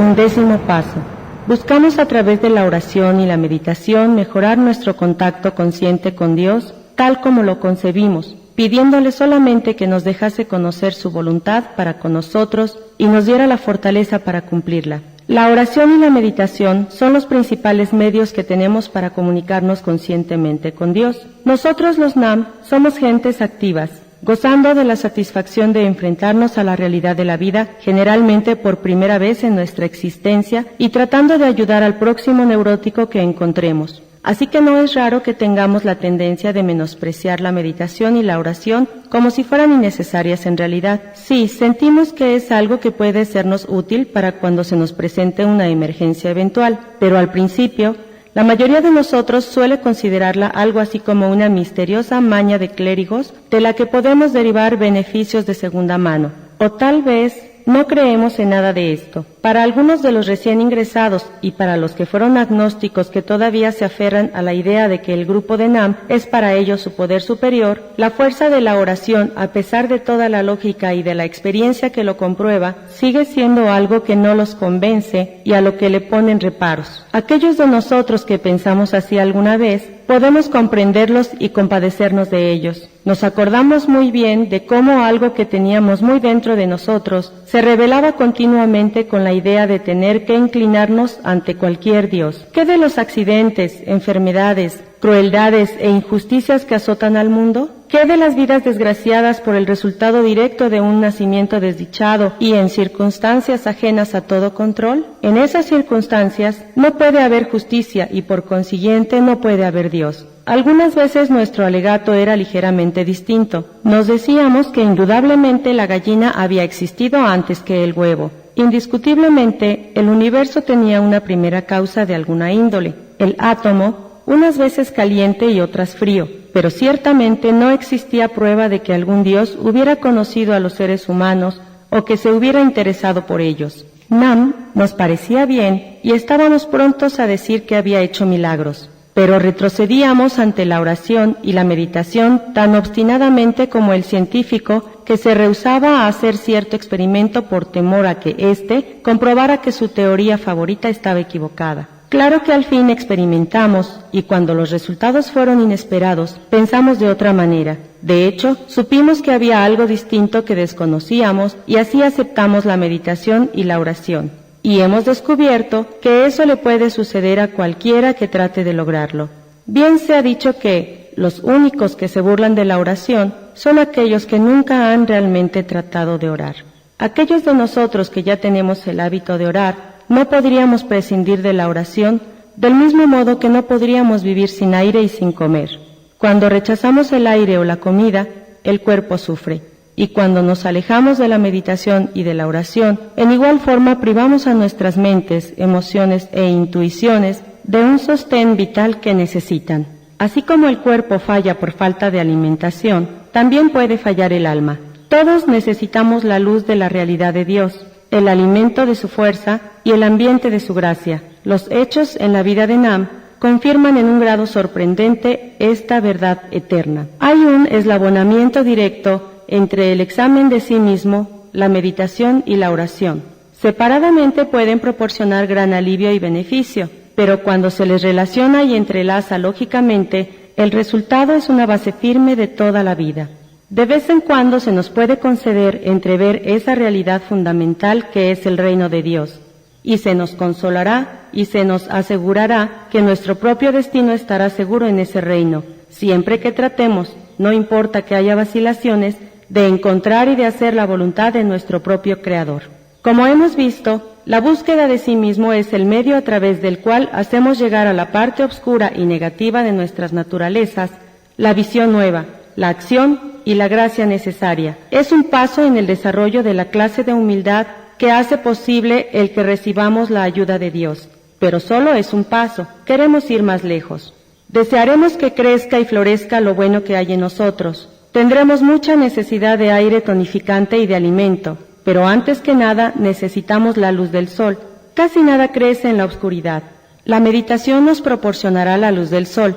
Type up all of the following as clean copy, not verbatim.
11º paso. Buscamos a través de la oración y la meditación mejorar nuestro contacto consciente con Dios tal como lo concebimos, pidiéndole solamente que nos dejase conocer su voluntad para con nosotros y nos diera la fortaleza para cumplirla. La oración y la meditación son los principales medios que tenemos para comunicarnos conscientemente con Dios. Nosotros los NAM somos gentes activas, gozando de la satisfacción de enfrentarnos a la realidad de la vida, generalmente por primera vez en nuestra existencia, y tratando de ayudar al próximo neurótico que encontremos. Así que no es raro que tengamos la tendencia de menospreciar la meditación y la oración como si fueran innecesarias en realidad. Sí, sentimos que es algo que puede sernos útil para cuando se nos presente una emergencia eventual, pero al principio, la mayoría de nosotros suele considerarla algo así como una misteriosa maña de clérigos de la que podemos derivar beneficios de segunda mano, o tal vez no creemos en nada de esto. Para algunos de los recién ingresados y para los que fueron agnósticos que todavía se aferran a la idea de que el grupo de NAM es para ellos su poder superior, la fuerza de la oración, a pesar de toda la lógica y de la experiencia que lo comprueba, sigue siendo algo que no los convence y a lo que le ponen reparos. Aquellos de nosotros que pensamos así alguna vez, podemos comprenderlos y compadecernos de ellos. Nos acordamos muy bien de cómo algo que teníamos muy dentro de nosotros se rebelaba continuamente con la idea de tener que inclinarnos ante cualquier Dios. ¿Qué de los accidentes, enfermedades, crueldades e injusticias que azotan al mundo? ¿Qué de las vidas desgraciadas por el resultado directo de un nacimiento desdichado y en circunstancias ajenas a todo control? En esas circunstancias no puede haber justicia y por consiguiente no puede haber Dios. Algunas veces nuestro alegato era ligeramente distinto. Nos decíamos que indudablemente la gallina había existido antes que el huevo. Indiscutiblemente, el universo tenía una primera causa de alguna índole, el átomo, unas veces caliente y otras frío, pero ciertamente no existía prueba de que algún Dios hubiera conocido a los seres humanos o que se hubiera interesado por ellos. NAM nos parecía bien y estábamos prontos a decir que había hecho milagros, pero retrocedíamos ante la oración y la meditación tan obstinadamente como el científico que se rehusaba a hacer cierto experimento por temor a que éste comprobara que su teoría favorita estaba equivocada. Claro que al fin experimentamos, y cuando los resultados fueron inesperados, pensamos de otra manera. De hecho, supimos que había algo distinto que desconocíamos, y así aceptamos la meditación y la oración. Y hemos descubierto que eso le puede suceder a cualquiera que trate de lograrlo. Bien se ha dicho que los únicos que se burlan de la oración son aquellos que nunca han realmente tratado de orar. Aquellos de nosotros que ya tenemos el hábito de orar, no podríamos prescindir de la oración, del mismo modo que no podríamos vivir sin aire y sin comer. Cuando rechazamos el aire o la comida, el cuerpo sufre. Y cuando nos alejamos de la meditación y de la oración, en igual forma privamos a nuestras mentes, emociones e intuiciones de un sostén vital que necesitan. Así como el cuerpo falla por falta de alimentación, también puede fallar el alma. Todos necesitamos la luz de la realidad de Dios, el alimento de su fuerza y el ambiente de su gracia. Los hechos en la vida de NAM confirman en un grado sorprendente esta verdad eterna. Hay un eslabonamiento directo entre el examen de sí mismo, la meditación y la oración. Separadamente pueden proporcionar gran alivio y beneficio, pero cuando se les relaciona y entrelaza lógicamente, el resultado es una base firme de toda la vida. De vez en cuando se nos puede conceder entrever esa realidad fundamental que es el reino de Dios, y se nos consolará y se nos asegurará que nuestro propio destino estará seguro en ese reino, siempre que tratemos, no importa que haya vacilaciones, de encontrar y de hacer la voluntad de nuestro propio Creador. Como hemos visto, la búsqueda de sí mismo es el medio a través del cual hacemos llegar a la parte oscura y negativa de nuestras naturalezas la visión nueva, la acción y la gracia necesaria. Es un paso en el desarrollo de la clase de humildad que hace posible el que recibamos la ayuda de Dios. Pero solo es un paso, queremos ir más lejos. Desearemos que crezca y florezca lo bueno que hay en nosotros. Tendremos mucha necesidad de aire tonificante y de alimento, pero antes que nada necesitamos la luz del sol. Casi nada crece en la oscuridad. La meditación nos proporcionará la luz del sol.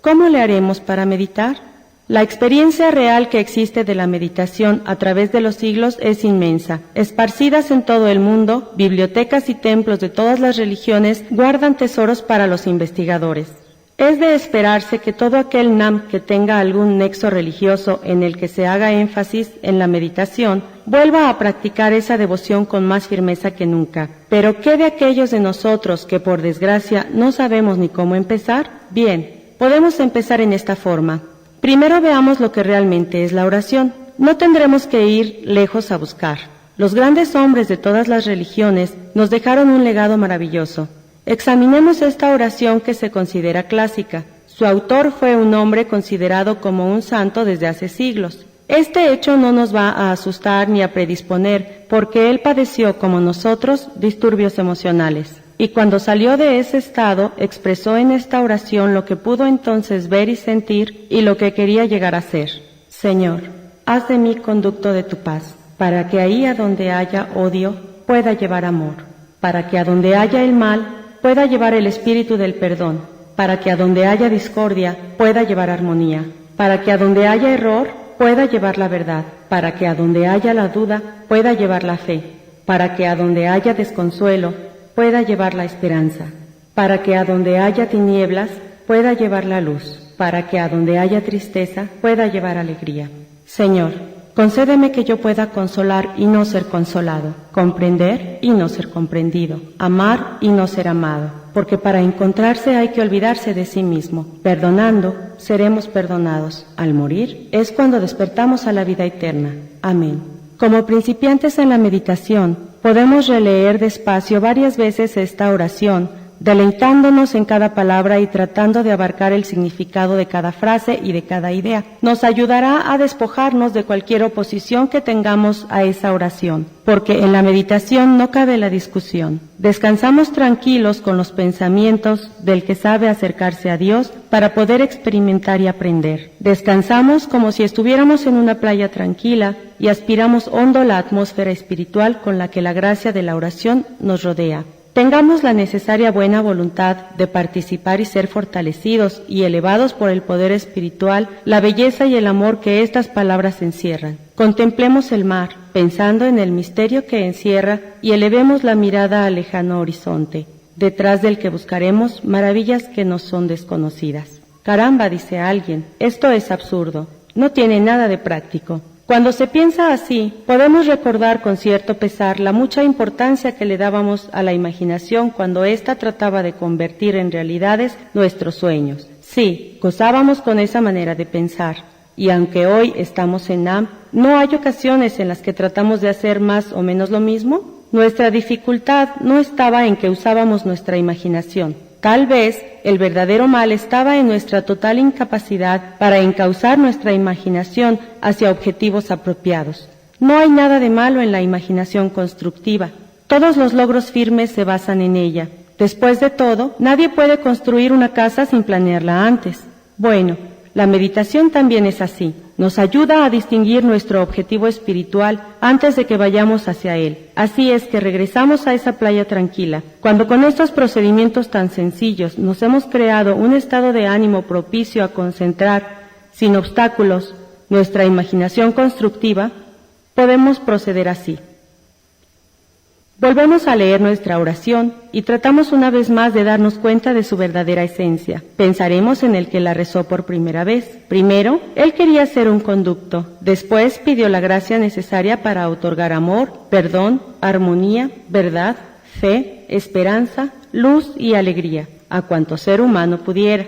¿Cómo le haremos para meditar? La experiencia real que existe de la meditación a través de los siglos es inmensa. Esparcidas en todo el mundo, bibliotecas y templos de todas las religiones guardan tesoros para los investigadores. Es de esperarse que todo aquel nam que tenga algún nexo religioso en el que se haga énfasis en la meditación, vuelva a practicar esa devoción con más firmeza que nunca. Pero ¿qué de aquellos de nosotros que por desgracia no sabemos ni cómo empezar? Bien, podemos empezar en esta forma. Primero veamos lo que realmente es la oración. No tendremos que ir lejos a buscar. Los grandes hombres de todas las religiones nos dejaron un legado maravilloso. Examinemos esta oración que se considera clásica. Su autor fue un hombre considerado como un santo desde hace siglos. Este hecho no nos va a asustar ni a predisponer, porque él padeció, como nosotros, disturbios emocionales. Y cuando salió de ese estado, expresó en esta oración lo que pudo entonces ver y sentir y lo que quería llegar a ser. Señor, haz de mí conducto de tu paz, para que ahí a donde haya odio pueda llevar amor, para que a donde haya el mal pueda llevar el espíritu del perdón, para que a donde haya discordia pueda llevar armonía, para que a donde haya error pueda llevar la verdad, para que a donde haya la duda pueda llevar la fe, para que a donde haya desconsuelo pueda llevar la esperanza, para que a donde haya tinieblas pueda llevar la luz, para que a donde haya tristeza pueda llevar alegría. Señor, concédeme que yo pueda consolar y no ser consolado, comprender y no ser comprendido, amar y no ser amado, porque para encontrarse hay que olvidarse de sí mismo. Perdonando, seremos perdonados. Al morir es cuando despertamos a la vida eterna. Amén. Como principiantes en la meditación, podemos releer despacio varias veces esta oración, deleitándonos en cada palabra y tratando de abarcar el significado de cada frase y de cada idea. Nos ayudará a despojarnos de cualquier oposición que tengamos a esa oración, porque en la meditación no cabe la discusión. Descansamos tranquilos con los pensamientos del que sabe acercarse a Dios para poder experimentar y aprender. Descansamos como si estuviéramos en una playa tranquila y aspiramos hondo la atmósfera espiritual con la que la gracia de la oración nos rodea. Tengamos la necesaria buena voluntad de participar y ser fortalecidos y elevados por el poder espiritual, la belleza y el amor que estas palabras encierran. Contemplemos el mar, pensando en el misterio que encierra, y elevemos la mirada al lejano horizonte, detrás del que buscaremos maravillas que nos son desconocidas. Caramba, dice alguien, esto es absurdo, no tiene nada de práctico. Cuando se piensa así, podemos recordar con cierto pesar la mucha importancia que le dábamos a la imaginación cuando ésta trataba de convertir en realidades nuestros sueños. Sí, gozábamos con esa manera de pensar, y aunque hoy estamos en NAM, ¿no hay ocasiones en las que tratamos de hacer más o menos lo mismo? Nuestra dificultad no estaba en que usábamos nuestra imaginación. Tal vez el verdadero mal estaba en nuestra total incapacidad para encauzar nuestra imaginación hacia objetivos apropiados. No hay nada de malo en la imaginación constructiva. Todos los logros firmes se basan en ella. Después de todo, nadie puede construir una casa sin planearla antes. Bueno, la meditación también es así. Nos ayuda a distinguir nuestro objetivo espiritual antes de que vayamos hacia él. Así es que regresamos a esa playa tranquila. Cuando con estos procedimientos tan sencillos nos hemos creado un estado de ánimo propicio a concentrar, sin obstáculos, nuestra imaginación constructiva, podemos proceder así. Volvemos a leer nuestra oración y tratamos una vez más de darnos cuenta de su verdadera esencia. Pensaremos en el que la rezó por primera vez. Primero, él quería ser un conducto. Después pidió la gracia necesaria para otorgar amor, perdón, armonía, verdad, fe, esperanza, luz y alegría a cuanto ser humano pudiera.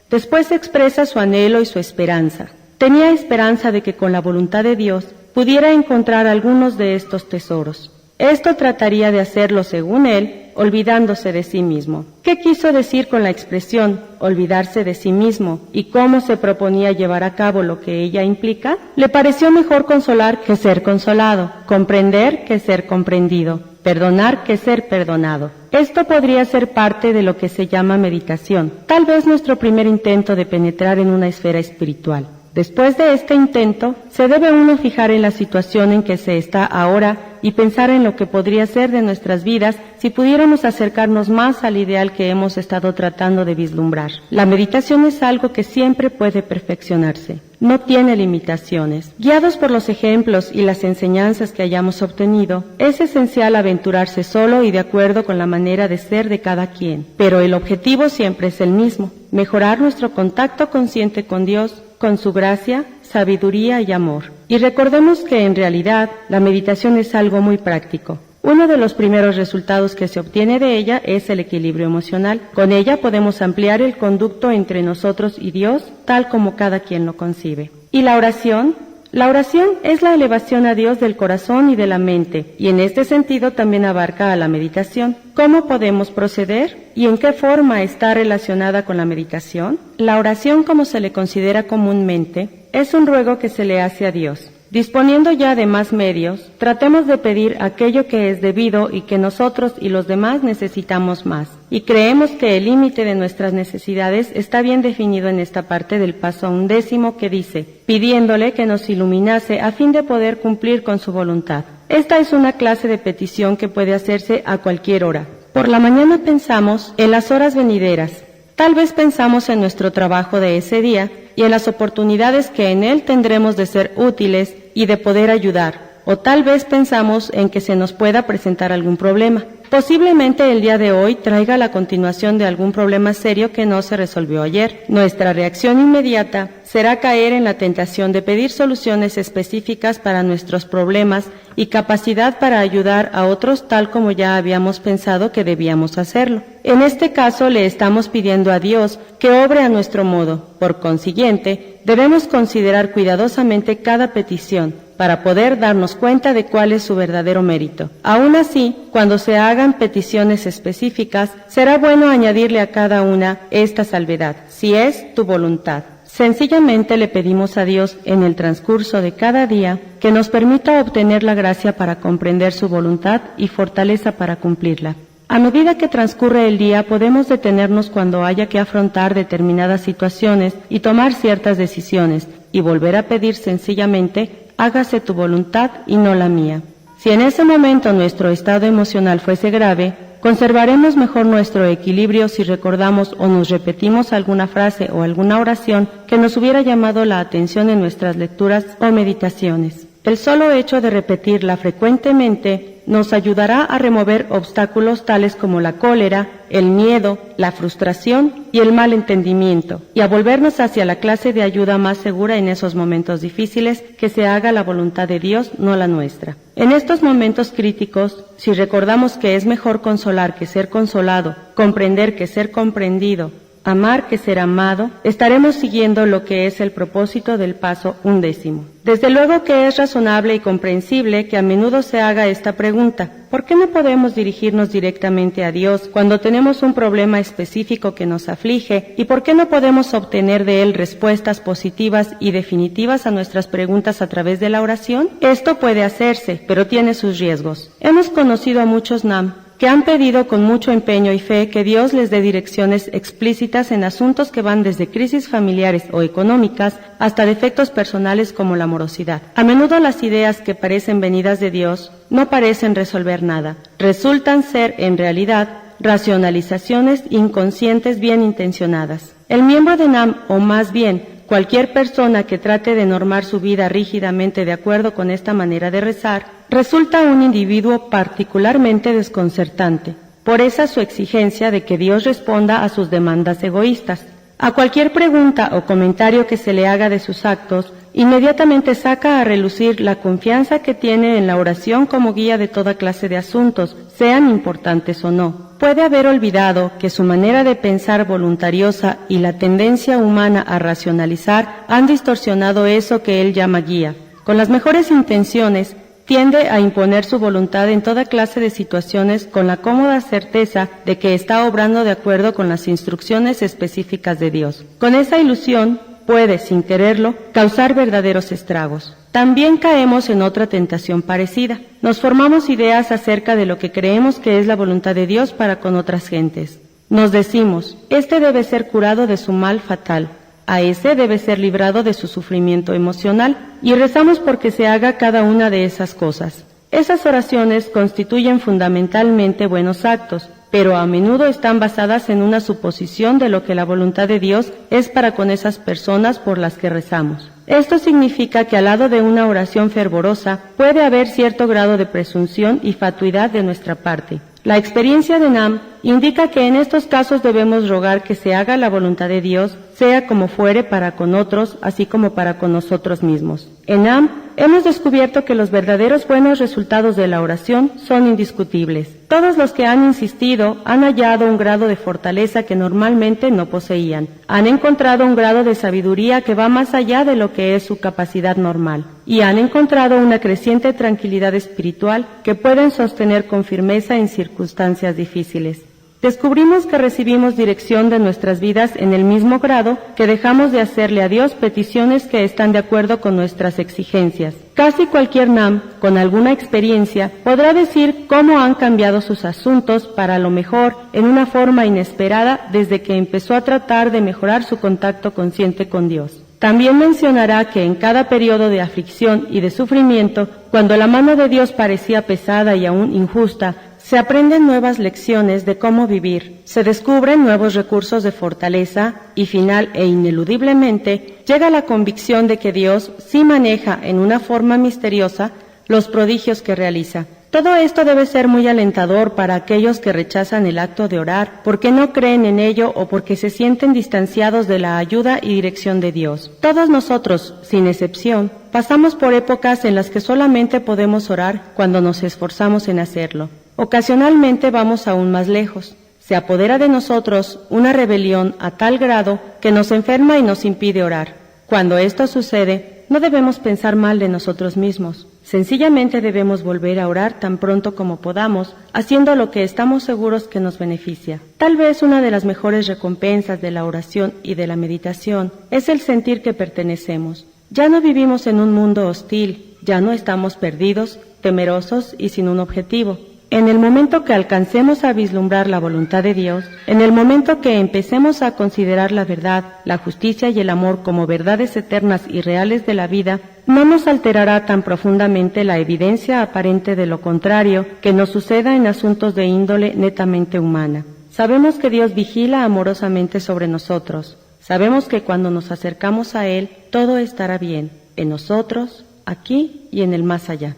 Después expresa su anhelo y su esperanza. Tenía esperanza de que con la voluntad de Dios pudiera encontrar algunos de estos tesoros. Esto trataría de hacerlo, según él, olvidándose de sí mismo. ¿Qué quiso decir con la expresión olvidarse de sí mismo y cómo se proponía llevar a cabo lo que ella implica? Le pareció mejor consolar que ser consolado, comprender que ser comprendido, perdonar que ser perdonado. Esto podría ser parte de lo que se llama meditación, tal vez nuestro primer intento de penetrar en una esfera espiritual. Después de este intento, se debe uno fijar en la situación en que se está ahora y pensar en lo que podría ser de nuestras vidas si pudiéramos acercarnos más al ideal que hemos estado tratando de vislumbrar. La meditación es algo que siempre puede perfeccionarse. no tiene limitaciones. Guiados por los ejemplos y las enseñanzas que hayamos obtenido, es esencial aventurarse solo y de acuerdo con la manera de ser de cada quien. Pero el objetivo siempre es el mismo: mejorar nuestro contacto consciente con Dios, con su gracia, sabiduría y amor. Y recordemos que en realidad la meditación es algo muy práctico. Uno de los primeros resultados que se obtiene de ella es el equilibrio emocional. Con ella podemos ampliar el conducto entre nosotros y Dios, tal como cada quien lo concibe. ¿Y la oración? La oración es la elevación a Dios del corazón y de la mente, y en este sentido también abarca a la meditación. ¿Cómo podemos proceder? ¿Y en qué forma está relacionada con la meditación? La oración, como se le considera comúnmente, es un ruego que se le hace a Dios. Disponiendo ya de más medios, tratemos de pedir aquello que es debido y que nosotros y los demás necesitamos más. Y creemos que el límite de nuestras necesidades está bien definido en esta parte del paso 11 que dice: pidiéndole que nos iluminase a fin de poder cumplir con su voluntad. Esta es una clase de petición que puede hacerse a cualquier hora. Por la mañana pensamos en las horas venideras. Tal vez pensamos en nuestro trabajo de ese día y en las oportunidades que en él tendremos de ser útiles y de poder ayudar, o tal vez pensamos en que se nos pueda presentar algún problema. Posiblemente el día de hoy traiga la continuación de algún problema serio que no se resolvió ayer. Nuestra reacción inmediata será caer en la tentación de pedir soluciones específicas para nuestros problemas y capacidad para ayudar a otros tal como ya habíamos pensado que debíamos hacerlo. En este caso le estamos pidiendo a Dios que obre a nuestro modo. Por consiguiente, debemos considerar cuidadosamente cada petición para poder darnos cuenta de cuál es su verdadero mérito. Aún así, cuando se hagan peticiones específicas, será bueno añadirle a cada una esta salvedad: si es tu voluntad. Sencillamente le pedimos a Dios en el transcurso de cada día que nos permita obtener la gracia para comprender su voluntad y fortaleza para cumplirla. A medida que transcurre el día podemos detenernos cuando haya que afrontar determinadas situaciones y tomar ciertas decisiones y volver a pedir sencillamente: hágase tu voluntad y no la mía. Si en ese momento nuestro estado emocional fuese grave, conservaremos mejor nuestro equilibrio si recordamos o nos repetimos alguna frase o alguna oración que nos hubiera llamado la atención en nuestras lecturas o meditaciones. El solo hecho de repetirla frecuentemente nos ayudará a remover obstáculos tales como la cólera, el miedo, la frustración y el mal entendimiento, y a volvernos hacia la clase de ayuda más segura en esos momentos difíciles: que se haga la voluntad de Dios, no la nuestra. En estos momentos críticos, si recordamos que es mejor consolar que ser consolado, comprender que ser comprendido, amar que ser amado, estaremos siguiendo lo que es el propósito del paso 11. Desde luego que es razonable y comprensible que a menudo se haga esta pregunta: ¿por qué no podemos dirigirnos directamente a Dios cuando tenemos un problema específico que nos aflige? ¿Y por qué no podemos obtener de Él respuestas positivas y definitivas a nuestras preguntas a través de la oración? Esto puede hacerse, pero tiene sus riesgos. Hemos conocido a muchos NAM que han pedido con mucho empeño y fe que Dios les dé direcciones explícitas en asuntos que van desde crisis familiares o económicas hasta defectos personales como la morosidad. A menudo las ideas que parecen venidas de Dios no parecen resolver nada. Resultan ser, en realidad, racionalizaciones inconscientes bien intencionadas. El miembro de NAM, o más bien, cualquier persona que trate de normar su vida rígidamente de acuerdo con esta manera de rezar, resulta un individuo particularmente desconcertante, por esa su exigencia de que Dios responda a sus demandas egoístas. A cualquier pregunta o comentario que se le haga de sus actos, inmediatamente saca a relucir la confianza que tiene en la oración como guía de toda clase de asuntos, sean importantes o no. Puede haber olvidado que su manera de pensar voluntariosa y la tendencia humana a racionalizar han distorsionado eso que él llama guía. Con las mejores intenciones, tiende a imponer su voluntad en toda clase de situaciones con la cómoda certeza de que está obrando de acuerdo con las instrucciones específicas de Dios. Con esa ilusión puede, sin quererlo, causar verdaderos estragos. También caemos en otra tentación parecida. Nos formamos ideas acerca de lo que creemos que es la voluntad de Dios para con otras gentes. Nos decimos: este debe ser curado de su mal fatal, a ese debe ser librado de su sufrimiento emocional, y rezamos porque se haga cada una de esas cosas. Esas oraciones constituyen fundamentalmente buenos actos, pero a menudo están basadas en una suposición de lo que la voluntad de Dios es para con esas personas por las que rezamos. Esto significa que al lado de una oración fervorosa puede haber cierto grado de presunción y fatuidad de nuestra parte. La experiencia de Nam indica que en estos casos debemos rogar que se haga la voluntad de Dios, sea como fuere para con otros, así como para con nosotros mismos. En Nam hemos descubierto que los verdaderos buenos resultados de la oración son indiscutibles. Todos los que han insistido han hallado un grado de fortaleza que normalmente no poseían. Han encontrado un grado de sabiduría que va más allá de lo que es su capacidad normal. Y han encontrado una creciente tranquilidad espiritual que pueden sostener con firmeza en circunstancias difíciles. Descubrimos que recibimos dirección de nuestras vidas en el mismo grado que dejamos de hacerle a Dios peticiones que están de acuerdo con nuestras exigencias. Casi cualquier Nam, con alguna experiencia, podrá decir cómo han cambiado sus asuntos para lo mejor en una forma inesperada desde que empezó a tratar de mejorar su contacto consciente con Dios. También mencionará que en cada periodo de aflicción y de sufrimiento, cuando la mano de Dios parecía pesada y aún injusta, se aprenden nuevas lecciones de cómo vivir, se descubren nuevos recursos de fortaleza y final e ineludiblemente llega la convicción de que Dios sí maneja en una forma misteriosa los prodigios que realiza. Todo esto debe ser muy alentador para aquellos que rechazan el acto de orar porque no creen en ello o porque se sienten distanciados de la ayuda y dirección de Dios. Todos nosotros, sin excepción, pasamos por épocas en las que solamente podemos orar cuando nos esforzamos en hacerlo. Ocasionalmente vamos aún más lejos. Se apodera de nosotros una rebelión a tal grado que nos enferma y nos impide orar. Cuando esto sucede, no debemos pensar mal de nosotros mismos. Sencillamente debemos volver a orar tan pronto como podamos, haciendo lo que estamos seguros que nos beneficia. Tal vez una de las mejores recompensas de la oración y de la meditación es el sentir que pertenecemos. Ya no vivimos en un mundo hostil, ya no estamos perdidos, temerosos y sin un objetivo. En el momento que alcancemos a vislumbrar la voluntad de Dios, en el momento que empecemos a considerar la verdad, la justicia y el amor como verdades eternas y reales de la vida, no nos alterará tan profundamente la evidencia aparente de lo contrario que nos suceda en asuntos de índole netamente humana. Sabemos que Dios vigila amorosamente sobre nosotros. Sabemos que cuando nos acercamos a Él, todo estará bien, en nosotros, aquí y en el más allá.